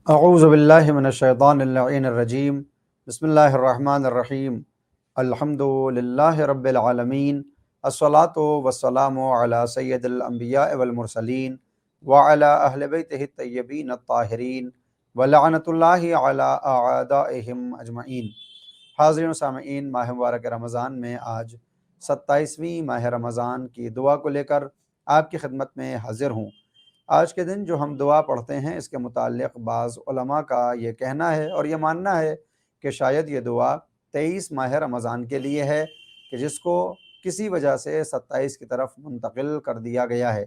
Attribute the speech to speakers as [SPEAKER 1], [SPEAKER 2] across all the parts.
[SPEAKER 1] اعوذ باللہ من الشیطان اللعین الرجیم بسم اللہ الرحمن الرحیم الحمد للہ رب العالمین الصلاۃ والسلام علی سید الانبیاء والمرسلین وعلی اہل بیتہ الطیبین الطاہرین ولعنۃ اللہ علی اعدائہم اجمعین۔ حاضرین و سامعین، ماہ مبارک رمضان میں آج 27ویں ماہ رمضان کی دعا کو لے کر آپ کی خدمت میں حاضر ہوں۔ آج کے دن جو ہم دعا پڑھتے ہیں اس کے متعلق بعض علماء کا یہ کہنا ہے اور یہ ماننا ہے کہ شاید یہ دعا 23 ماہ رمضان کے لیے ہے کہ جس کو کسی وجہ سے 27 کی طرف منتقل کر دیا گیا ہے،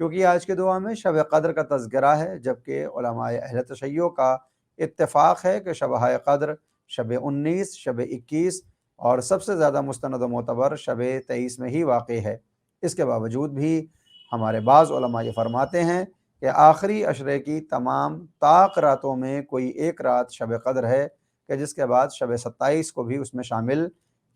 [SPEAKER 1] کیونکہ آج کی دعا میں شب قدر کا تذکرہ ہے، جبکہ علماء اہل تشیع کا اتفاق ہے کہ شب قدر شب 19، شب 21 اور سب سے زیادہ مستند و معتبر شب 23 میں ہی واقع ہے۔ اس کے باوجود بھی ہمارے بعض علماء یہ فرماتے ہیں کہ آخری عشرے کی تمام طاق راتوں میں کوئی ایک رات شب قدر ہے کہ جس کے بعد شب 27 کو بھی اس میں شامل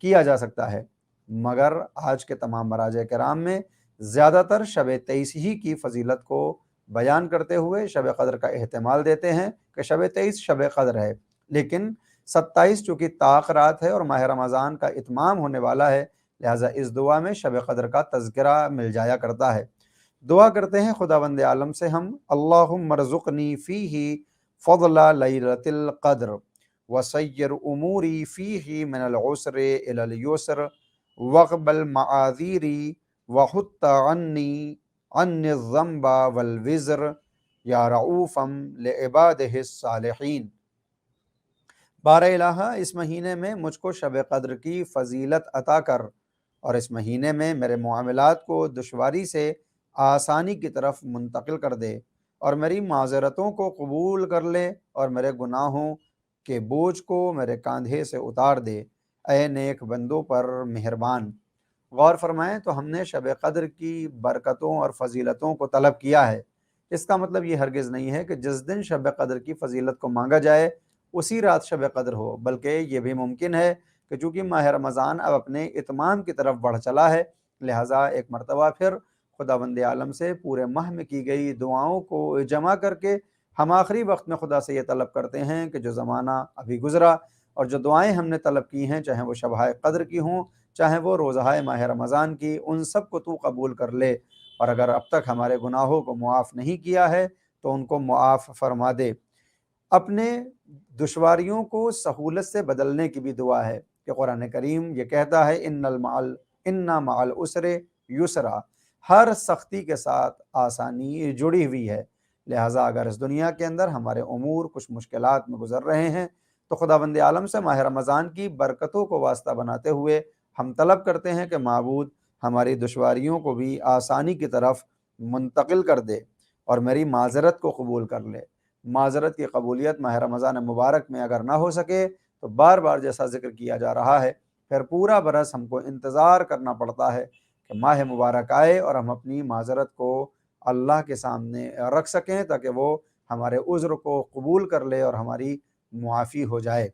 [SPEAKER 1] کیا جا سکتا ہے، مگر آج کے تمام مراجع کرام میں زیادہ تر شب 23 ہی کی فضیلت کو بیان کرتے ہوئے شب قدر کا احتمال دیتے ہیں کہ شب 23 شب قدر ہے، لیکن 27 چونکہ طاق رات ہے اور ماہ رمضان کا اتمام ہونے والا ہے، لہٰذا اس دعا میں شب قدر کا تذکرہ مل جایا کرتا ہے۔ دعا کرتے ہیں خداوند عالم سے ہم، اللہم ارزقنی فیہ فضل لیلۃ القدر وسیر اموری فیہ من العسر الی اليسر واقبل معاذیری وحط عنی الذنب والوزر یا رعوفا لعبادہ الصالحین۔ بار الہ، اس مہینے میں مجھ کو شب قدر کی فضیلت عطا کر اور اس مہینے میں میرے معاملات کو دشواری سے آسانی کی طرف منتقل کر دے اور میری معذرتوں کو قبول کر لے اور میرے گناہوں کے بوجھ کو میرے کاندھے سے اتار دے، اے نیک بندوں پر مہربان۔ غور فرمائیں تو ہم نے شب قدر کی برکتوں اور فضیلتوں کو طلب کیا ہے، اس کا مطلب یہ ہرگز نہیں ہے کہ جس دن شب قدر کی فضیلت کو مانگا جائے اسی رات شب قدر ہو، بلکہ یہ بھی ممکن ہے کہ چونکہ ماہ رمضان اب اپنے اتمام کی طرف بڑھ چلا ہے، لہٰذا ایک مرتبہ پھر خداوند عالم سے پورے ماہ میں کی گئی دعاؤں کو جمع کر کے ہم آخری وقت میں خدا سے یہ طلب کرتے ہیں کہ جو زمانہ ابھی گزرا اور جو دعائیں ہم نے طلب کی ہیں، چاہے وہ شبہ قدر کی ہوں، چاہے وہ روزہ ماہ رمضان کی، ان سب کو تو قبول کر لے، اور اگر اب تک ہمارے گناہوں کو معاف نہیں کیا ہے تو ان کو معاف فرما دے۔ اپنے دشواریوں کو سہولت سے بدلنے کی بھی دعا ہے کہ قرآن کریم یہ کہتا ہے ان مع العسر یسرا، ہر سختی کے ساتھ آسانی جڑی ہوئی ہے، لہٰذا اگر اس دنیا کے اندر ہمارے امور کچھ مشکلات میں گزر رہے ہیں تو خداوند عالم سے ماہ رمضان کی برکتوں کو واسطہ بناتے ہوئے ہم طلب کرتے ہیں کہ معبود ہماری دشواریوں کو بھی آسانی کی طرف منتقل کر دے اور میری معذرت کو قبول کر لے۔ معذرت کی قبولیت ماہ رمضان مبارک میں اگر نہ ہو سکے تو بار بار جیسا ذکر کیا جا رہا ہے پھر پورا برس ہم کو انتظار کرنا پڑتا ہے کہ ماہ مبارک آئے اور ہم اپنی معذرت کو اللہ کے سامنے رکھ سکیں تاکہ وہ ہمارے عذر کو قبول کر لے اور ہماری معافی ہو جائے۔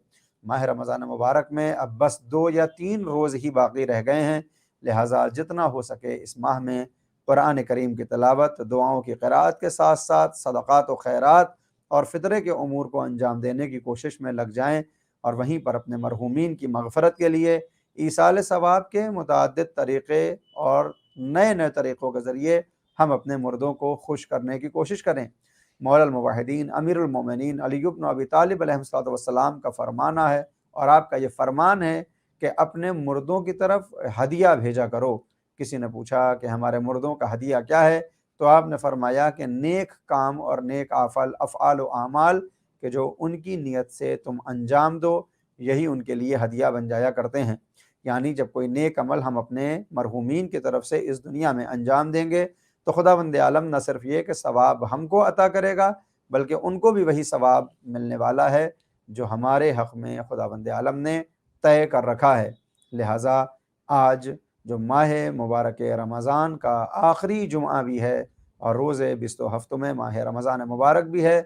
[SPEAKER 1] ماہ رمضان مبارک میں اب بس 2 یا 3 روز ہی باقی رہ گئے ہیں، لہٰذا جتنا ہو سکے اس ماہ میں قرآن کریم کی تلاوت، دعاؤں کی قرأت کے ساتھ ساتھ صدقات و خیرات اور فطرے کے امور کو انجام دینے کی کوشش میں لگ جائیں، اور وہیں پر اپنے مرحومین کی مغفرت کے لیے ایصال ثواب کے متعدد طریقے اور نئے نئے طریقوں کے ذریعے ہم اپنے مردوں کو خوش کرنے کی کوشش کریں۔ مولا الموحدین امیر المومنین علی بن ابی طالب علیہ السلام کا فرمانا ہے اور آپ کا یہ فرمان ہے کہ اپنے مردوں کی طرف ہدیہ بھیجا کرو۔ کسی نے پوچھا کہ ہمارے مردوں کا ہدیہ کیا ہے، تو آپ نے فرمایا کہ نیک کام اور نیک افعال و اعمال کہ جو ان کی نیت سے تم انجام دو، یہی ان کے لیے ہدیہ بن جایا کرتے ہیں۔ یعنی جب کوئی نیک عمل ہم اپنے مرحومین کی طرف سے اس دنیا میں انجام دیں گے تو خداوند عالم نہ صرف یہ کہ ثواب ہم کو عطا کرے گا بلکہ ان کو بھی وہی ثواب ملنے والا ہے جو ہمارے حق میں خداوند عالم نے طے کر رکھا ہے۔ لہٰذا آج جو ماہ مبارک رمضان کا آخری جمعہ بھی ہے اور روز 27 میں ماہ رمضان مبارک بھی ہے،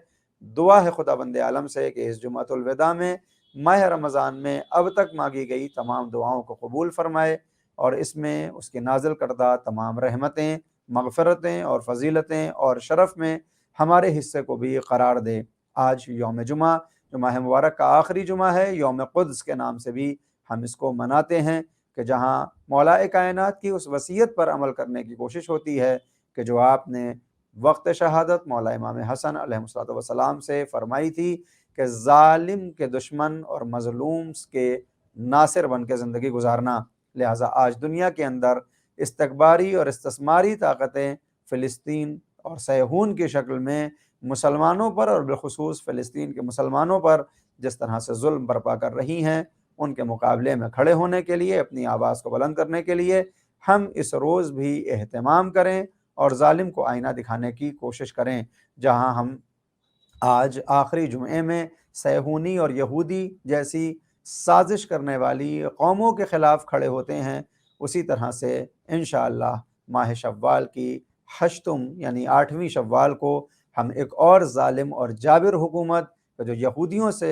[SPEAKER 1] دعا ہے خداوند عالم سے کہ اس جمعۃ الوداع میں ماہ رمضان میں اب تک مانگی گئی تمام دعاؤں کو قبول فرمائے اور اس میں اس کی نازل کردہ تمام رحمتیں، مغفرتیں اور فضیلتیں اور شرف میں ہمارے حصے کو بھی قرار دے۔ آج یوم جمعہ جو ماہ مبارک کا آخری جمعہ ہے، یوم قدس کے نام سے بھی ہم اس کو مناتے ہیں، کہ جہاں مولا کائنات کی اس وصیت پر عمل کرنے کی کوشش ہوتی ہے کہ جو آپ نے وقت شہادت مولا امام حسن علیہ السلام سے فرمائی تھی کہ ظالم کے دشمن اور مظلوم کے ناصر بن کے زندگی گزارنا۔ لہٰذا آج دنیا کے اندر استکباری اور استثماری طاقتیں فلسطین اور صہیون کی شکل میں مسلمانوں پر اور بالخصوص فلسطین کے مسلمانوں پر جس طرح سے ظلم برپا کر رہی ہیں، ان کے مقابلے میں کھڑے ہونے کے لیے، اپنی آواز کو بلند کرنے کے لیے ہم اس روز بھی اہتمام کریں اور ظالم کو آئینہ دکھانے کی کوشش کریں۔ جہاں ہم آج آخری جمعے میں صہیونی اور یہودی جیسی سازش کرنے والی قوموں کے خلاف کھڑے ہوتے ہیں، اسی طرح سے انشاءاللہ ماہ شوال کی ہشتم یعنی 8ویں شوال کو ہم ایک اور ظالم اور جابر حکومت جو یہودیوں سے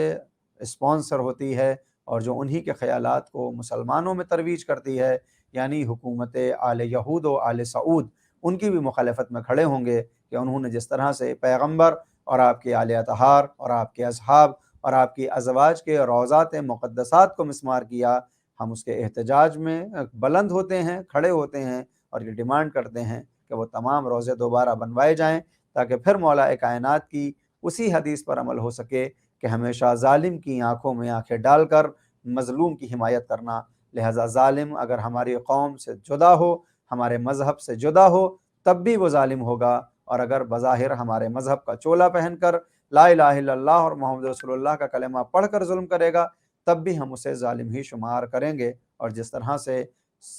[SPEAKER 1] اسپانسر ہوتی ہے اور جو انہی کے خیالات کو مسلمانوں میں ترویج کرتی ہے، یعنی حکومت آل یہود و آل سعود، ان کی بھی مخالفت میں کھڑے ہوں گے کہ انہوں نے جس طرح سے پیغمبر اور آپ کے آل اطہار اور آپ کے اصحاب اور آپ کی ازواج کے روضات مقدسات کو مسمار کیا، ہم اس کے احتجاج میں بلند ہوتے ہیں، کھڑے ہوتے ہیں اور یہ ڈیمانڈ کرتے ہیں کہ وہ تمام روضے دوبارہ بنوائے جائیں، تاکہ پھر مولا کائنات کی اسی حدیث پر عمل ہو سکے کہ ہمیشہ ظالم کی آنکھوں میں آنکھیں ڈال کر مظلوم کی حمایت کرنا۔ لہٰذا ظالم اگر ہماری قوم سے جدا ہو، ہمارے مذہب سے جدا ہو، تب بھی وہ ظالم ہوگا، اور اگر بظاہر ہمارے مذہب کا چولہ پہن کر لا الہ الا اللہ اور محمد رسول اللہ کا کلمہ پڑھ کر ظلم کرے گا، تب بھی ہم اسے ظالم ہی شمار کریں گے۔ اور جس طرح سے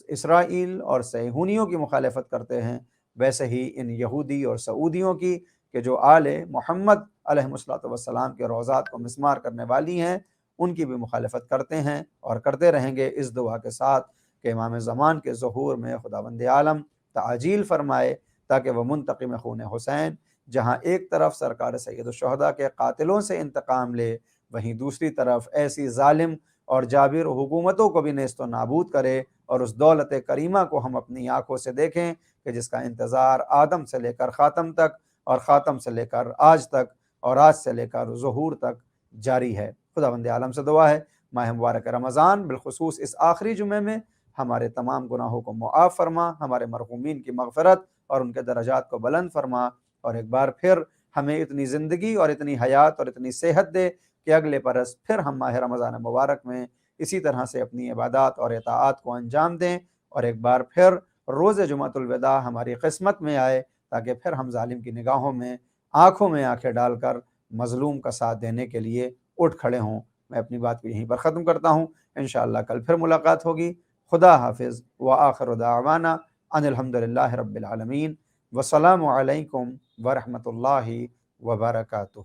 [SPEAKER 1] اسرائیل اور صہیونیوں کی مخالفت کرتے ہیں، ویسے ہی ان یہودی اور سعودیوں کی کہ جو آل محمد علیہ السلام کے روضات کو مسمار کرنے والی ہیں، ان کی بھی مخالفت کرتے ہیں اور کرتے رہیں گے، اس دعا کے ساتھ کہ امام زمان کے ظہور میں خداوند عالم تعجیل فرمائے، تاکہ وہ منتقم خون حسین جہاں ایک طرف سرکار سید الشہداء کے قاتلوں سے انتقام لے، وہیں دوسری طرف ایسی ظالم اور جابر حکومتوں کو بھی نیست و نابود کرے، اور اس دولت کریمہ کو ہم اپنی آنکھوں سے دیکھیں کہ جس کا انتظار آدم سے لے کر خاتم تک، اور خاتم سے لے کر آج تک، اور آج سے لے کر ظہور تک جاری ہے۔ خداوند عالم سے دعا ہے ماہ مبارک رمضان بالخصوص اس آخری جمعے میں ہمارے تمام گناہوں کو معاف فرما، ہمارے مرحومین کی مغفرت اور ان کے درجات کو بلند فرما، اور ایک بار پھر ہمیں اتنی زندگی اور اتنی حیات اور اتنی صحت دے کہ اگلے برس پھر ہم ماہ رمضان مبارک میں اسی طرح سے اپنی عبادات اور اطاعات کو انجام دیں، اور ایک بار پھر روز جمعۃ الوداع ہماری قسمت میں آئے، تاکہ پھر ہم ظالم کی نگاہوں میں آنکھوں میں آنکھیں ڈال کر مظلوم کا ساتھ دینے کے لیے اٹھ کھڑے ہوں۔ میں اپنی بات کو یہیں پر ختم کرتا ہوں، انشاءاللہ کل پھر ملاقات ہوگی۔ خدا حافظ وآخر دعوانا ان الحمدللہ رب العالمین، والسلام علیکم ورحمۃ اللہ وبرکاتہ۔